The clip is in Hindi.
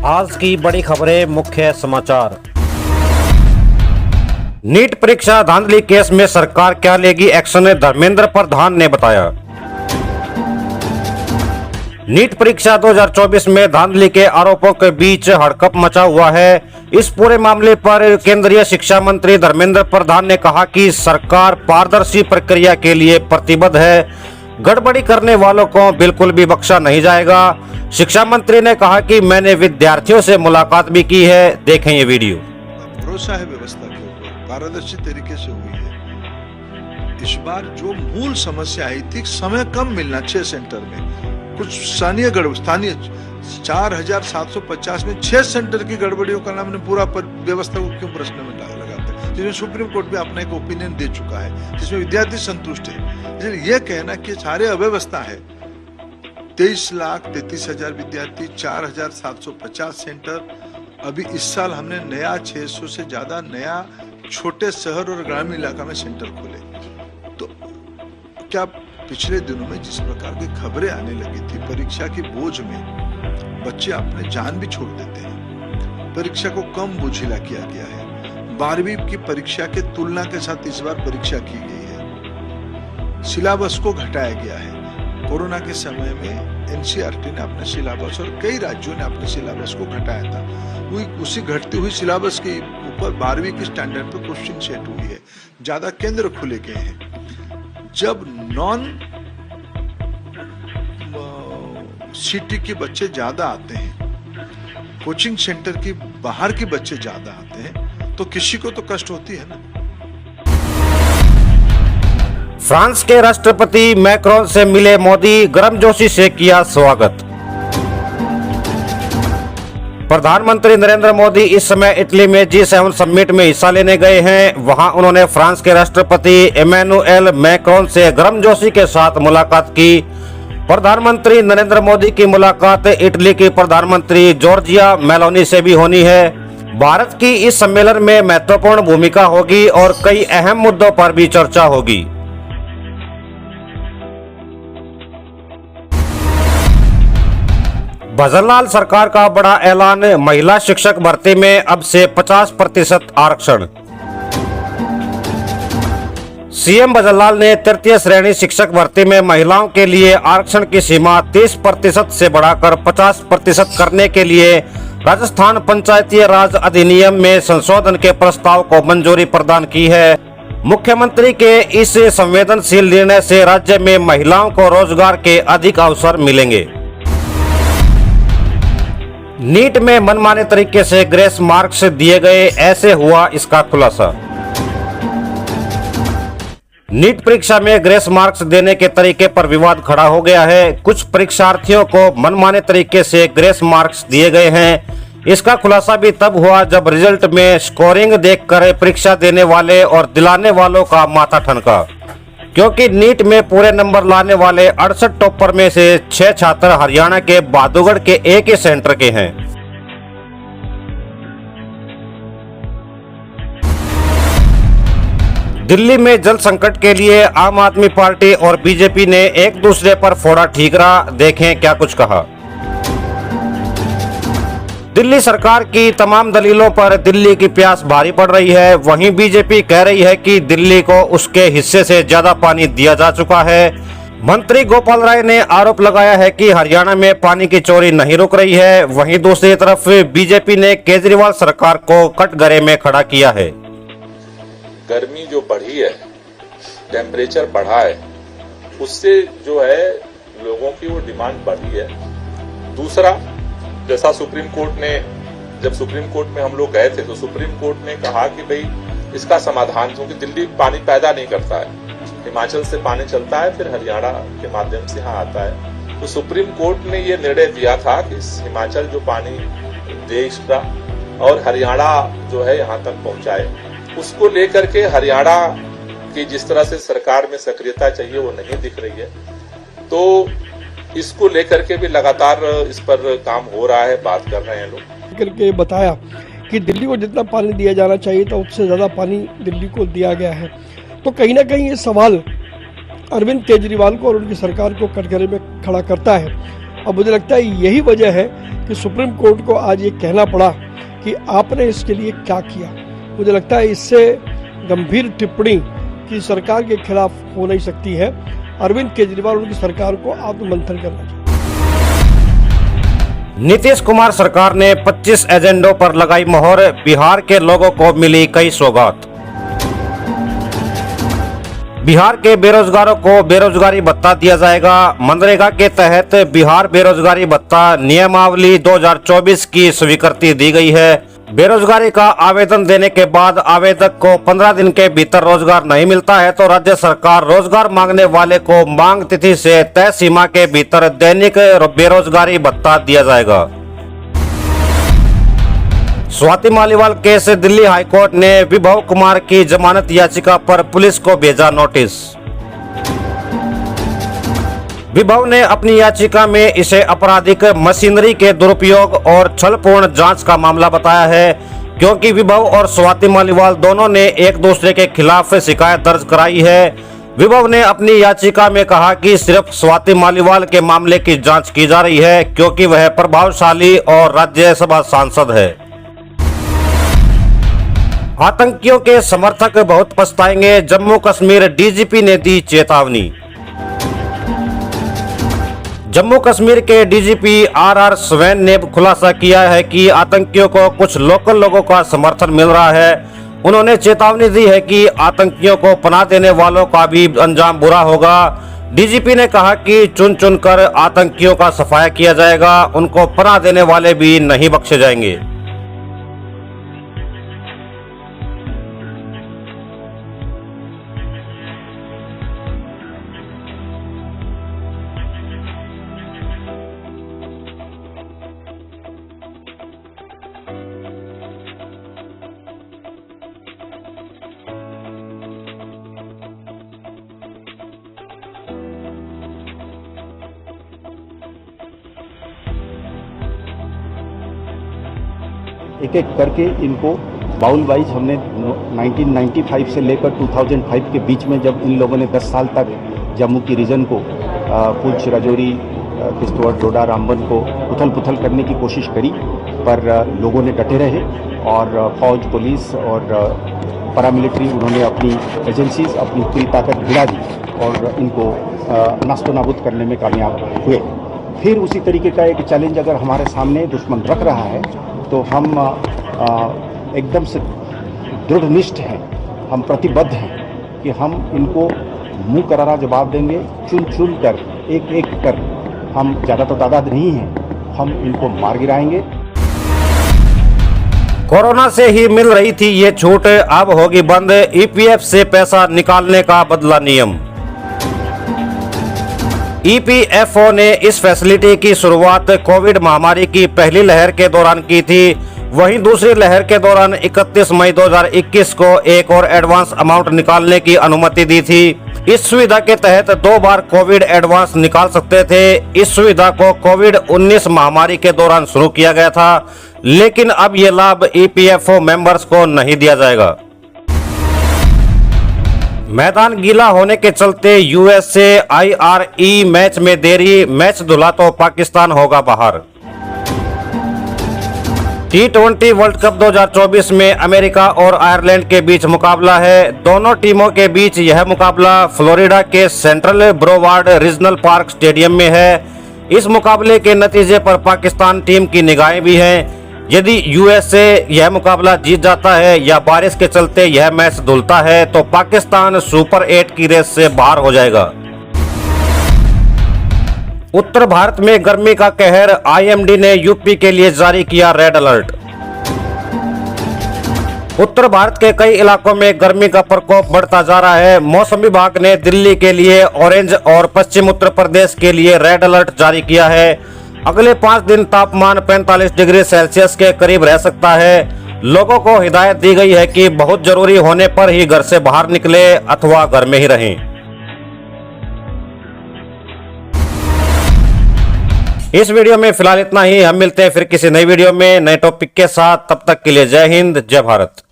आज की बड़ी खबरें, मुख्य समाचार। नीट परीक्षा धांधली केस में सरकार क्या लेगी एक्शन, धर्मेंद्र प्रधान ने बताया। नीट परीक्षा 2024 में धांधली के आरोपों के बीच हड़कंप मचा हुआ है। इस पूरे मामले पर केंद्रीय शिक्षा मंत्री धर्मेंद्र प्रधान ने कहा कि सरकार पारदर्शी प्रक्रिया के लिए प्रतिबद्ध है। गड़बड़ी करने वालों को बिल्कुल भी बख्शा नहीं जाएगा। शिक्षा मंत्री ने कहा कि मैंने विद्यार्थियों से मुलाकात भी की है। देखें ये वीडियो। भरोसा है व्यवस्था के ऊपर, पारदर्शी तरीके से हुई है। इस बार जो मूल समस्या आई थी, समय कम मिलना 6 सेंटर में, कुछ स्थानीय 4750 में 6 सेंटर की गड़बड़ियों का नाम ने पूरा व्यवस्था को क्यों प्रश्न में लगाते हैं, जिसमें सुप्रीम कोर्ट भी अपना एक ओपिनियन दे चुका है, जिसमें विद्यार्थी संतुष्ट है। ये कहना कि सारे अव्यवस्था है, 23,33,000 विद्यार्थी, 4,750 सेंटर। अभी इस साल हमने नया 600 से ज्यादा नया छोटे शहर और ग्रामीण इलाका में सेंटर खोले। तो क्या पिछले दिनों में जिस प्रकार की खबरें आने लगी थी, परीक्षा की बोझ में बच्चे अपने जान भी छोड़ देते हैं। परीक्षा को कम बोझिला किया गया है। 12वीं की परीक्षा के तुलना के साथ इस बार परीक्षा की गई है। सिलेबस को घटाया गया है। कोरोना के समय में एनसीईआरटी ने अपने सिलेबस और कई राज्यों ने अपने सिलेबस को घटाया था। उसी घटती हुई सिलेबस के ऊपर 12वीं के स्टैंडर्ड पर क्वेश्चन सेट हुई है। ज्यादा केंद्र खुले गए हैं। जब नॉन सिटी के बच्चे ज्यादा आते हैं, कोचिंग सेंटर की बाहर के बच्चे ज्यादा आते हैं, तो किसी को तो कष्ट होती है ना। फ्रांस के राष्ट्रपति मैक्रोन से मिले मोदी, गर्मजोशी से किया स्वागत। प्रधानमंत्री नरेंद्र मोदी इस समय इटली में G7 समिट में हिस्सा लेने गए हैं। वहां उन्होंने फ्रांस के राष्ट्रपति इमैनुएल मैक्रोन से गर्मजोशी के साथ मुलाकात की। प्रधानमंत्री नरेंद्र मोदी की मुलाकात इटली की प्रधानमंत्री जॉर्जिया मेलोनी से भी होनी है। भारत की इस सम्मेलन में महत्वपूर्ण भूमिका होगी और कई अहम मुद्दों पर भी चर्चा होगी। भजनलाल सरकार का बड़ा ऐलान, महिला शिक्षक भर्ती में अब से 50% आरक्षण। सीएम भजनलाल ने तृतीय श्रेणी शिक्षक भर्ती में महिलाओं के लिए आरक्षण की सीमा 30% से बढ़ाकर 50% करने के लिए राजस्थान पंचायती राज अधिनियम में संशोधन के प्रस्ताव को मंजूरी प्रदान की है। मुख्यमंत्री के इस संवेदनशील निर्णय से राज्य में महिलाओं को रोजगार के अधिक अवसर मिलेंगे। नीट में मनमाने तरीके से ग्रेस मार्क्स दिए गए, ऐसे हुआ इसका खुलासा। नीट परीक्षा में ग्रेस मार्क्स देने के तरीके पर विवाद खड़ा हो गया है। कुछ परीक्षार्थियों को मनमाने तरीके से ग्रेस मार्क्स दिए गए हैं। इसका खुलासा भी तब हुआ जब रिजल्ट में स्कोरिंग देखकर परीक्षा देने वाले और दिलाने वालों का माथा ठनका, क्योंकि नीट में पूरे नंबर लाने वाले 68 टॉपर में से 6 छात्र हरियाणा के बहादुरगढ़ के एक ही सेंटर के हैं। दिल्ली में जल संकट के लिए आम आदमी पार्टी और बीजेपी ने एक दूसरे पर फोड़ा ठीकरा। देखें क्या कुछ कहा। दिल्ली सरकार की तमाम दलीलों पर दिल्ली की प्यास भारी पड़ रही है। वहीं बीजेपी कह रही है कि दिल्ली को उसके हिस्से से ज्यादा पानी दिया जा चुका है। मंत्री गोपाल राय ने आरोप लगाया है कि हरियाणा में पानी की चोरी नहीं रुक रही है। वहीं दूसरी तरफ बीजेपी ने केजरीवाल सरकार को कटघरे में खड़ा किया है। गर्मी जो बढ़ी है, टेम्परेचर बढ़ा है, उससे जो है लोगों की वो डिमांड बढ़ी है। दूसरा, जैसा सुप्रीम कोर्ट ने, जब सुप्रीम कोर्ट में हम लोग गए थे तो सुप्रीम कोर्ट ने कहा कि भाई इसका समाधान, क्योंकि दिल्ली पानी पैदा नहीं करता है, हिमाचल से पानी चलता है, फिर हरियाणा के माध्यम से यहाँ आता है। तो सुप्रीम कोर्ट ने ये निर्णय दिया था कि हिमाचल जो पानी देश का और हरियाणा जो है यहाँ तक पहुंचाए। उसको लेकर के हरियाणा की जिस तरह से सरकार में सक्रियता चाहिए वो नहीं दिख रही है। तो इसको लेकर के भी लगातार इस पर काम हो रहा है, बात कर रहे हैं लोग। करके बताया कि दिल्ली को जितना पानी दिया जाना चाहिए था उससे ज़्यादा पानी दिल्ली को दिया गया है। तो कहीं ना कहीं ये सवाल अरविंद केजरीवाल को और उनकी सरकार को कटघरे में खड़ा करता है। और मुझे लगता है यही वजह है कि सुप्रीम कोर्ट को आज ये कहना पड़ा कि आपने इसके लिए क्या किया। मुझे लगता है इससे गंभीर टिप्पणी की सरकार के खिलाफ हो नहीं सकती है। अरविंद केजरीवाल उनकी सरकार को आत्ममंथन करना चाहिए। नीतीश कुमार सरकार ने 25 एजेंडों पर लगाई मोहर, बिहार के लोगों को मिली कई सौगात। बिहार के बेरोजगारों को बेरोजगारी भत्ता दिया जाएगा। मनरेगा के तहत बिहार बेरोजगारी भत्ता नियमावली 2024 की स्वीकृति दी गई है। बेरोजगारी का आवेदन देने के बाद आवेदक को 15 दिन के भीतर रोजगार नहीं मिलता है तो राज्य सरकार रोजगार मांगने वाले को मांग तिथि से तय सीमा के भीतर दैनिक बेरोजगारी भत्ता दिया जाएगा। स्वाति मालीवाल केस, दिल्ली हाईकोर्ट ने विभव कुमार की जमानत याचिका पर पुलिस को भेजा नोटिस। विभव ने अपनी याचिका में इसे आपराधिक मशीनरी के दुरुपयोग और छलपूर्ण जांच का मामला बताया है, क्योंकि विभव और स्वाति मालीवाल दोनों ने एक दूसरे के खिलाफ शिकायत दर्ज कराई है। विभव ने अपनी याचिका में कहा कि सिर्फ स्वाति मालीवाल के मामले की जांच की जा रही है, क्योंकि वह प्रभावशाली और राज्यसभा सांसद है। आतंकियों के समर्थक बहुत पछताएंगे, जम्मू कश्मीर डीजीपी ने दी चेतावनी। जम्मू कश्मीर के डीजीपी आर स्वैन ने खुलासा किया है कि आतंकियों को कुछ लोकल लोगों का समर्थन मिल रहा है। उन्होंने चेतावनी दी है कि आतंकियों को पनाह देने वालों का भी अंजाम बुरा होगा। डीजीपी ने कहा कि चुन चुनकर आतंकियों का सफाया किया जाएगा, उनको पनाह देने वाले भी नहीं बख्शे जाएंगे। एक एक करके इनको बाउल वाइज हमने 1995 से लेकर 2005 के बीच में जब इन लोगों ने 10 साल तक जम्मू की रीजन को पुंछ, राजौरी, किश्तवाड़, डोडा, रामबन को उथल पुथल करने की कोशिश करी, पर लोगों ने डटे रहे और फौज, पुलिस और पैरामिलिट्री उन्होंने अपनी एजेंसीज अपनी पूरी ताकत भिड़ा दी और इनको नष्ट नाबूद करने में कामयाब हुए। फिर उसी तरीके का एक चैलेंज अगर हमारे सामने दुश्मन रख रहा है तो हम एकदम से दृढ़निष्ठ हैं, हम प्रतिबद्ध हैं कि हम इनको मुंह करारा जवाब देंगे। चुन चुन कर एक एक कर, हम ज़्यादा तो तादाद नहीं हैं, हम इनको मार गिराएंगे। कोरोना से ही मिल रही थी ये छूट, अब होगी बंद। ईपीएफ से पैसा निकालने का बदला नियम। ईपीएफओ ने इस फैसिलिटी की शुरुआत कोविड महामारी की पहली लहर के दौरान की थी। वहीं दूसरी लहर के दौरान 31 मई 2021 को एक और एडवांस अमाउंट निकालने की अनुमति दी थी। इस सुविधा के तहत 2 बार कोविड एडवांस निकाल सकते थे। इस सुविधा को कोविड-19 महामारी के दौरान शुरू किया गया था, लेकिन अब ये लाभ ईपीएफओ मेंबर्स को नहीं दिया जाएगा। मैदान गीला होने के चलते यूएस से IRE मैच में देरी, मैच धुला तो पाकिस्तान होगा बाहर। T20 वर्ल्ड कप 2024 में अमेरिका और आयरलैंड के बीच मुकाबला है। दोनों टीमों के बीच यह मुकाबला फ्लोरिडा के central Broward regional park stadium में है। इस मुकाबले के नतीजे पर पाकिस्तान टीम की निगाहें भी हैं। यदि यूएसए यह मुकाबला जीत जाता है या बारिश के चलते यह मैच धुलता है तो पाकिस्तान सुपर 8 की रेस से बाहर हो जाएगा। उत्तर भारत में गर्मी का कहर, IMD ने यूपी के लिए जारी किया रेड अलर्ट। उत्तर भारत के कई इलाकों में गर्मी का प्रकोप बढ़ता जा रहा है। मौसम विभाग ने दिल्ली के लिए ऑरेंज और पश्चिम उत्तर प्रदेश के लिए रेड अलर्ट जारी किया है। अगले 5 दिन तापमान 45 डिग्री सेल्सियस के करीब रह सकता है। लोगों को हिदायत दी गई है कि बहुत जरूरी होने पर ही घर से बाहर निकले अथवा घर में ही रहें। इस वीडियो में फिलहाल इतना ही। हम मिलते हैं फिर किसी नई वीडियो में नए टॉपिक के साथ। तब तक के लिए जय हिंद, जय भारत।